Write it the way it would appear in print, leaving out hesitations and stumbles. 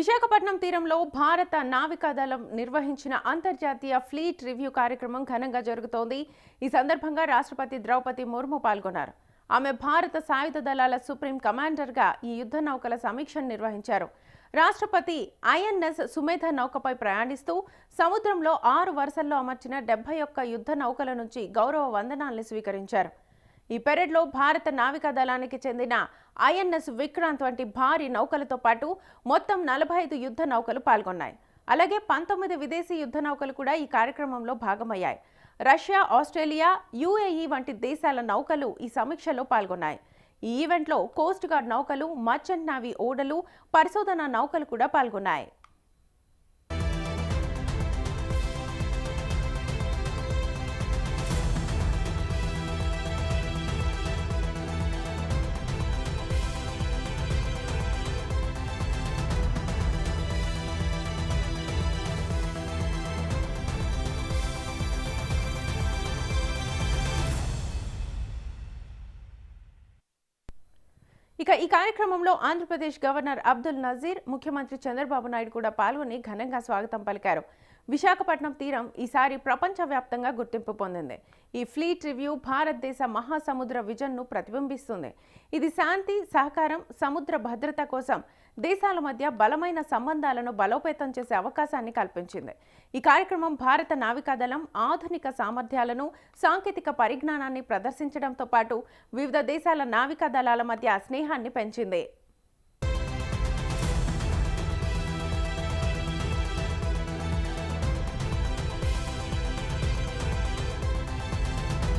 విశాఖపట్నం తీరంలో భారత నావికాదళం నిర్వహించిన అంతర్జాతీయ ఫ్లీట్ రివ్యూ కార్యక్రమం ఘనంగా జరుగుతోంది. ఈ సందర్భంగా రాష్ట్రపతి ద్రౌపది ముర్ము పాల్గొన్నారు. ఆమె భారత సాయుధ దళాల సుప్రీం కమాండర్గా ఈ యుద్ధ నౌకల సమీక్షను నిర్వహించారు. రాష్ట్రపతి ఐఎన్ఎస్ సుమేధ నౌకపై ప్రయాణిస్తూ సముద్రంలో 6 వరుసల్లో అమర్చిన 71 యుద్ధ నౌకల నుంచి గౌరవ వందనాల్ని స్వీకరించారు. ఈ పెరేడ్లో భారత నావికా దళానికి చెందిన ఐఎన్ఎస్ విక్రాంత్ వంటి భారీ నౌకలతో పాటు మొత్తం 45 యుద్ధ నౌకలు పాల్గొన్నాయి. అలాగే 19 విదేశీ యుద్ధ నౌకలు కూడా ఈ కార్యక్రమంలో భాగమయ్యాయి. రష్యా, ఆస్ట్రేలియా, యుఏఈ వంటి దేశాల నౌకలు ఈ సమీక్షలో పాల్గొన్నాయి. ఈ ఈవెంట్లో కోస్ట్ గార్డ్ నౌకలు, మర్చెంట్ నావీ ఓడలు, పరిశోధన నౌకలు కూడా పాల్గొన్నాయి. ఈ కార్యక్రమంలో ఆంధ్రప్రదేశ్ గవర్నర్ అబ్దుల్ నజీర్, ముఖ్యమంత్రి చంద్రబాబు నాయుడు కూడా పాల్గొని ఘనంగా స్వాగతం పలికారు. విశాఖపట్నం తీరం ఈసారి ప్రపంచవ్యాప్తంగా గుర్తింపు పొందింది. ఈ ఫ్లీట్ రివ్యూ భారతదేశ మహాసముద్ర విజన్ను ప్రతిబింబిస్తుంది. ఇది శాంతి, సహకారం, సముద్ర భద్రత కోసం దేశాల మధ్య బలమైన సంబంధాలను బలోపేతం చేసే అవకాశాన్ని కల్పించింది. ఈ కార్యక్రమం భారత నావికాదళం ఆధునిక సామర్థ్యాలను, సాంకేతిక పరిజ్ఞానాన్ని ప్రదర్శించడంతో పాటు వివిధ దేశాల నావికా దళాల మధ్య స్నేహాన్ని పెంచింది.